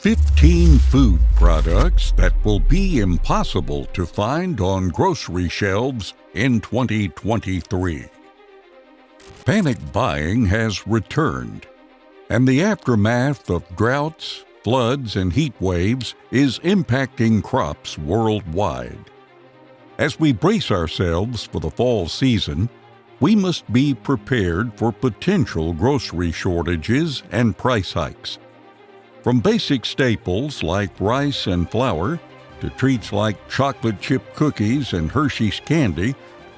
15 food products that will be impossible to find on grocery shelves in 2023. Panic buying has returned, and the aftermath of droughts, floods, and heat waves is impacting crops worldwide. As we brace ourselves for the fall season, we must be prepared for potential grocery shortages and price hikes. From basic staples like rice and flour to treats like chocolate chip cookies and Hershey's candy,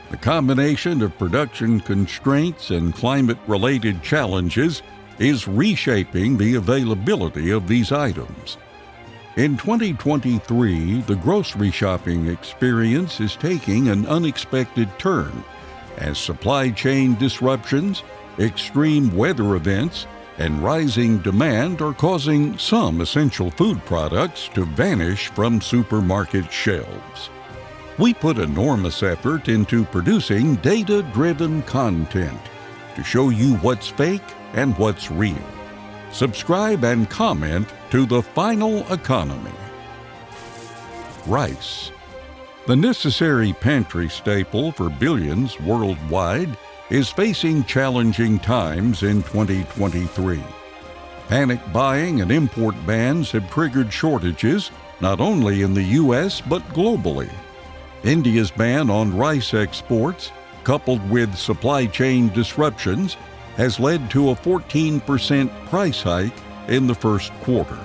the combination of production constraints and climate-related challenges is reshaping the availability of these items. In 2023, the grocery shopping experience is taking an unexpected turn as supply chain disruptions, extreme weather events, and rising demand are causing some essential food products to vanish from supermarket shelves. We put enormous effort into producing data-driven content to show you what's fake and what's real. Subscribe and comment to The Final Economy. Rice. The necessary pantry staple for billions worldwide is facing challenging times in 2023. Panic buying and import bans have triggered shortages not only in the U.S. but globally. India's ban on rice exports, coupled with supply chain disruptions, has led to a 14% price hike in the first quarter.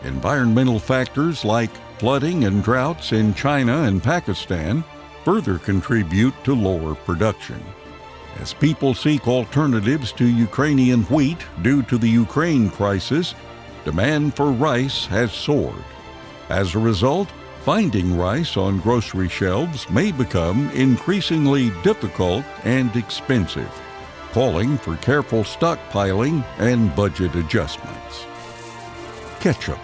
Environmental factors like flooding and droughts in China and Pakistan further contribute to lower production. As people seek alternatives to Ukrainian wheat due to the Ukraine crisis, demand for rice has soared. As a result, finding rice on grocery shelves may become increasingly difficult and expensive, calling for careful stockpiling and budget adjustments. Ketchup.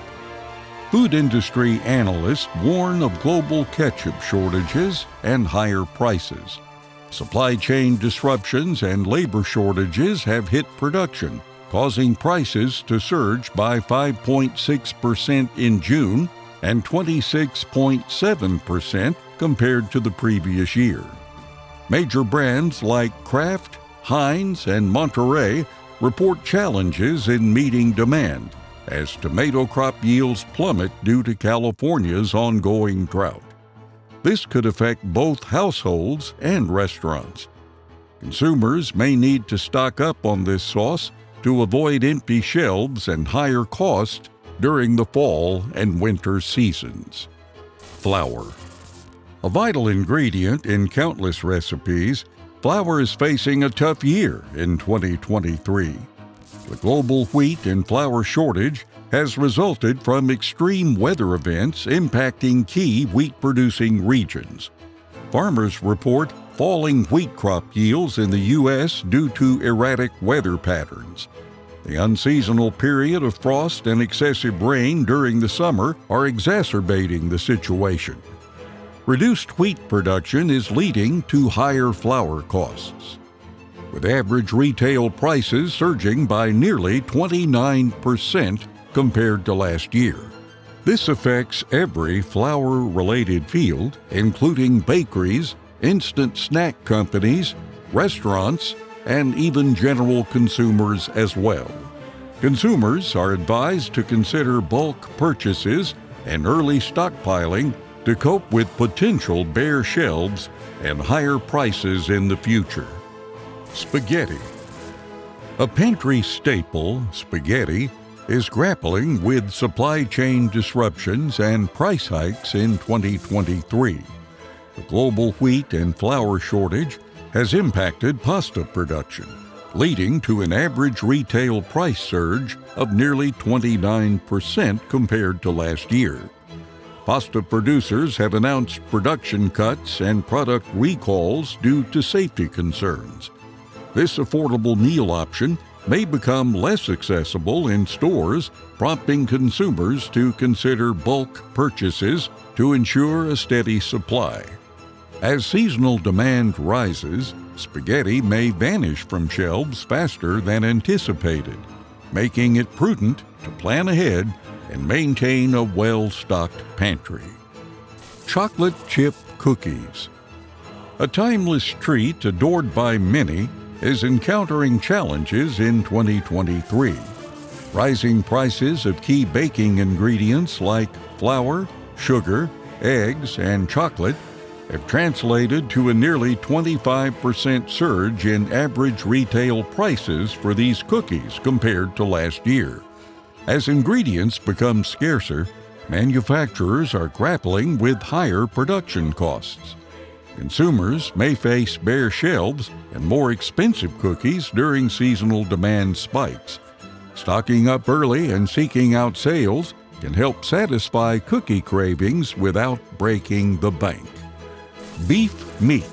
Food industry analysts warn of global ketchup shortages and higher prices. Supply chain disruptions and labor shortages have hit production, causing prices to surge by 5.6% in June and 26.7% compared to the previous year. Major brands like Kraft, Heinz, and Monterey report challenges in meeting demand as tomato crop yields plummet due to California's ongoing drought. This could affect both households and restaurants. Consumers may need to stock up on this sauce to avoid empty shelves and higher costs during the fall and winter seasons. Flour. A vital ingredient in countless recipes, flour is facing a tough year in 2023. The global wheat and flour shortage has resulted from extreme weather events impacting key wheat-producing regions. Farmers report falling wheat crop yields in the U.S. due to erratic weather patterns. The unseasonal period of frost and excessive rain during the summer are exacerbating the situation. Reduced wheat production is leading to higher flour costs, with average retail prices surging by nearly 29% compared to last year. This affects every flour-related field, including bakeries, instant snack companies, restaurants, and even general consumers as well. Consumers are advised to consider bulk purchases and early stockpiling to cope with potential bare shelves and higher prices in the future. Spaghetti. A pantry staple, spaghetti, is grappling with supply chain disruptions and price hikes in 2023. The global wheat and flour shortage has impacted pasta production, leading to an average retail price surge of nearly 29% compared to last year. Pasta producers have announced production cuts and product recalls due to safety concerns. This affordable meal option may become less accessible in stores, prompting consumers to consider bulk purchases to ensure a steady supply. As seasonal demand rises, spaghetti may vanish from shelves faster than anticipated, making it prudent to plan ahead and maintain a well-stocked pantry. Chocolate chip cookies. A timeless treat adored by many is encountering challenges in 2023. Rising prices of key baking ingredients like flour, sugar, eggs, and chocolate have translated to a nearly 25% surge in average retail prices for these cookies compared to last year. As ingredients become scarcer, manufacturers are grappling with higher production costs. Consumers may face bare shelves and more expensive cookies during seasonal demand spikes. Stocking up early and seeking out sales can help satisfy cookie cravings without breaking the bank. Beef meat.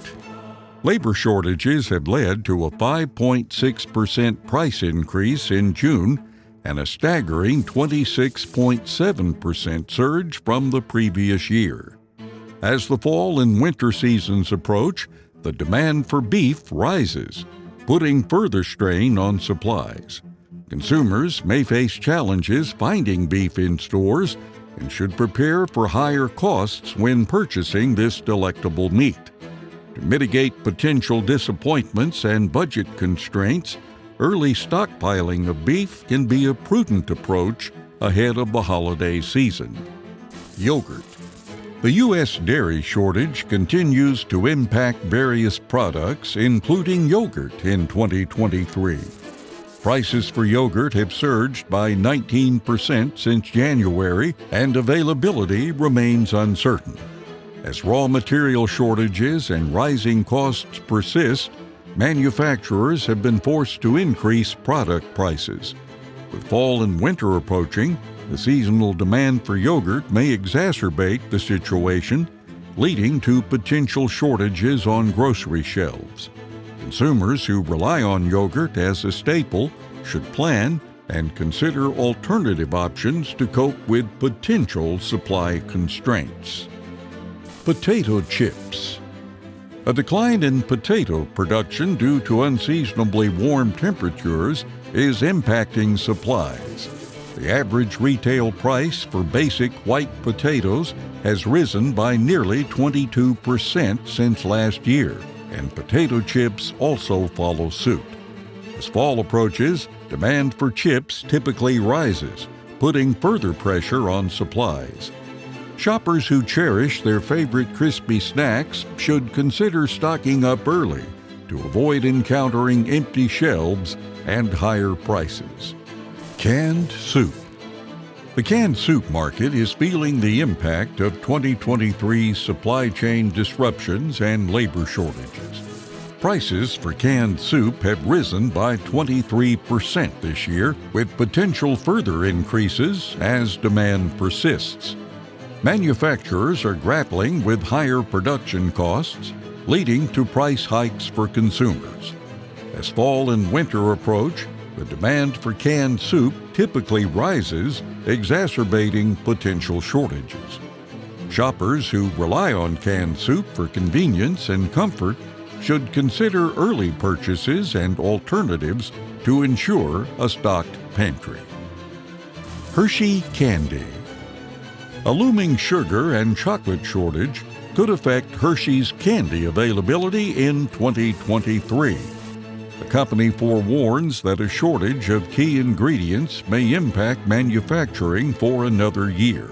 Labor shortages have led to a 5.6% price increase in June and a staggering 26.7% surge from the previous year. As the fall and winter seasons approach, the demand for beef rises, putting further strain on supplies. Consumers may face challenges finding beef in stores and should prepare for higher costs when purchasing this delectable meat. To mitigate potential disappointments and budget constraints, early stockpiling of beef can be a prudent approach ahead of the holiday season. Yogurt. The U.S. dairy shortage continues to impact various products, including yogurt, in 2023. Prices for yogurt have surged by 19% since January, and availability remains uncertain. As raw material shortages and rising costs persist, manufacturers have been forced to increase product prices. With fall and winter approaching, the seasonal demand for yogurt may exacerbate the situation, leading to potential shortages on grocery shelves. Consumers who rely on yogurt as a staple should plan and consider alternative options to cope with potential supply constraints. Potato chips. A decline in potato production due to unseasonably warm temperatures is impacting supplies. The average retail price for basic white potatoes has risen by nearly 22% since last year, and potato chips also follow suit. As fall approaches, demand for chips typically rises, putting further pressure on supplies. Shoppers who cherish their favorite crispy snacks should consider stocking up early to avoid encountering empty shelves and higher prices. Canned soup. The canned soup market is feeling the impact of 2023's supply chain disruptions and labor shortages. Prices for canned soup have risen by 23% this year, with potential further increases as demand persists. Manufacturers are grappling with higher production costs, leading to price hikes for consumers. As fall and winter approach, the demand for canned soup typically rises, exacerbating potential shortages. Shoppers who rely on canned soup for convenience and comfort should consider early purchases and alternatives to ensure a stocked pantry. Hershey candy. A looming sugar and chocolate shortage could affect Hershey's candy availability in 2023. The company forewarns that a shortage of key ingredients may impact manufacturing for another year.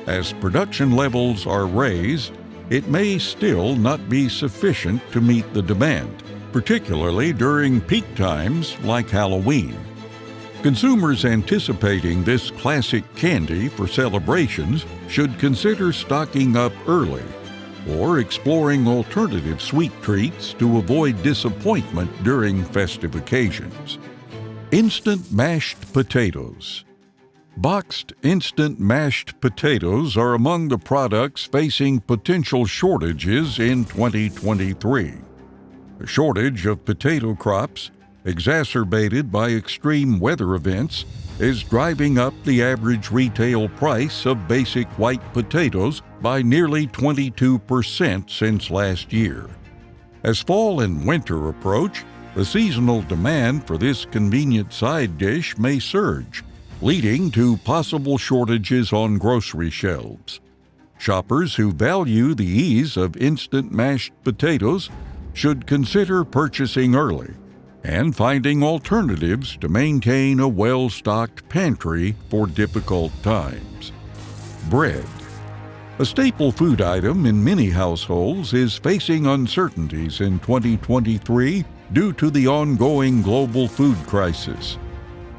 As production levels are raised, it may still not be sufficient to meet the demand, particularly during peak times like Halloween. Consumers anticipating this classic candy for celebrations should consider stocking up early or exploring alternative sweet treats to avoid disappointment during festive occasions. Instant mashed potatoes. Boxed instant mashed potatoes are among the products facing potential shortages in 2023. A shortage of potato crops, exacerbated by extreme weather events, is driving up the average retail price of basic white potatoes by nearly 22% since last year. As fall and winter approach, the seasonal demand for this convenient side dish may surge, leading to possible shortages on grocery shelves. Shoppers who value the ease of instant mashed potatoes should consider purchasing early and finding alternatives to maintain a well-stocked pantry for difficult times. Bread. A staple food item in many households is facing uncertainties in 2023 due to the ongoing global food crisis.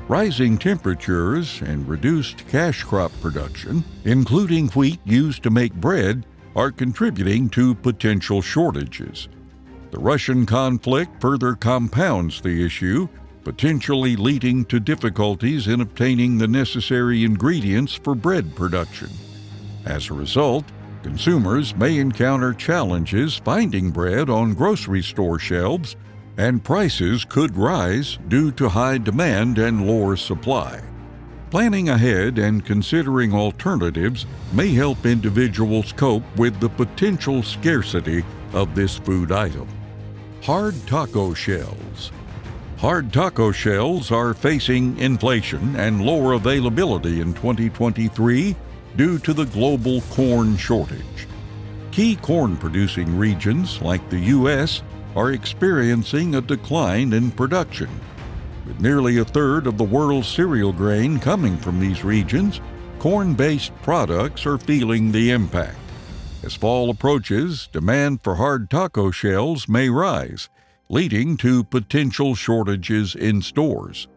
Rising temperatures and reduced cash crop production, including wheat used to make bread, are contributing to potential shortages. The Russian conflict further compounds the issue, potentially leading to difficulties in obtaining the necessary ingredients for bread production. As a result, consumers may encounter challenges finding bread on grocery store shelves, and prices could rise due to high demand and lower supply. Planning ahead and considering alternatives may help individuals cope with the potential scarcity of this food item. Hard taco shells. Hard taco shells are facing inflation and lower availability in 2023 due to the global corn shortage. Key corn-producing regions like the U.S. are experiencing a decline in production. With nearly a third of the world's cereal grain coming from these regions, corn-based products are feeling the impact. As fall approaches, demand for hard taco shells may rise, leading to potential shortages in stores.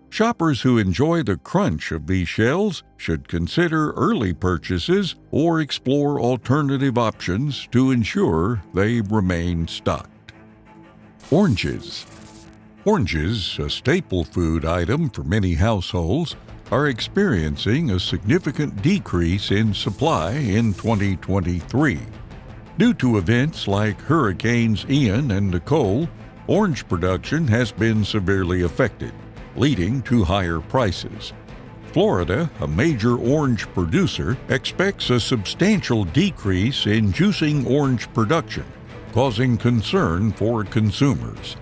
Shoppers who enjoy the crunch of these shells should consider early purchases or explore alternative options to ensure they remain stocked. Oranges. Oranges, a staple food item for many households, are experiencing a significant decrease in supply in 2023. Due to events like Hurricanes Ian and Nicole, orange production has been severely affected, leading to higher prices. Florida, a major orange producer, expects a substantial decrease in juicing orange production, causing concern for consumers.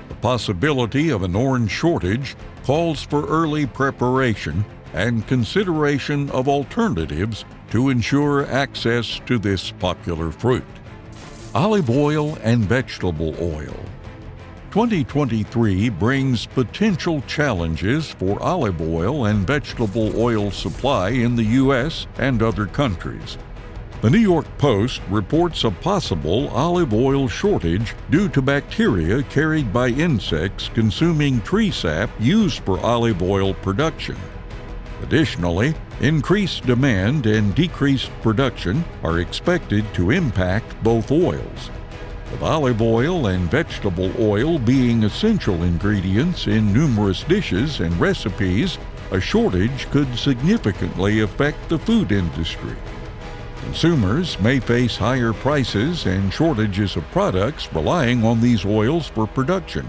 The possibility of an orange shortage calls for early preparation and consideration of alternatives to ensure access to this popular fruit. Olive oil and vegetable oil. 2023 brings potential challenges for olive oil and vegetable oil supply in the U.S. and other countries. The New York Post reports a possible olive oil shortage due to bacteria carried by insects consuming tree sap used for olive oil production. Additionally, increased demand and decreased production are expected to impact both oils. With olive oil and vegetable oil being essential ingredients in numerous dishes and recipes, a shortage could significantly affect the food industry. Consumers may face higher prices and shortages of products relying on these oils for production.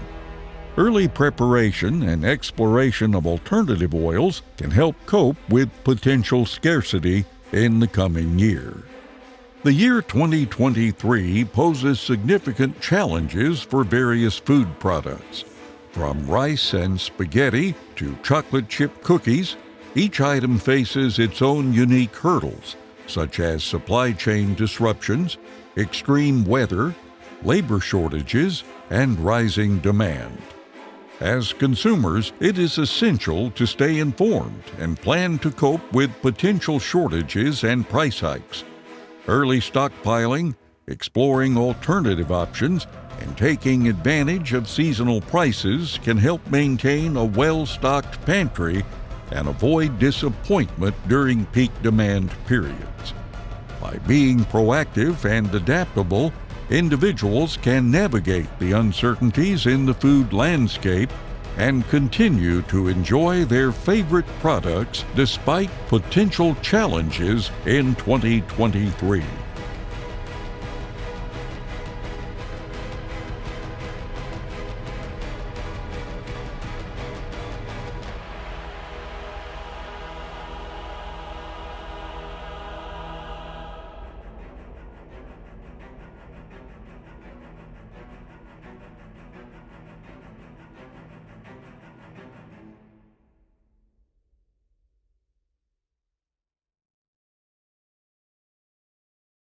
Early preparation and exploration of alternative oils can help cope with potential scarcity in the coming year. The year 2023 poses significant challenges for various food products. From rice and spaghetti to chocolate chip cookies, each item faces its own unique hurdles, such as supply chain disruptions, extreme weather, labor shortages, and rising demand. As consumers, it is essential to stay informed and plan to cope with potential shortages and price hikes. Early stockpiling, exploring alternative options, and taking advantage of seasonal prices can help maintain a well-stocked pantry and avoid disappointment during peak demand periods. By being proactive and adaptable, individuals can navigate the uncertainties in the food landscape and continue to enjoy their favorite products despite potential challenges in 2023.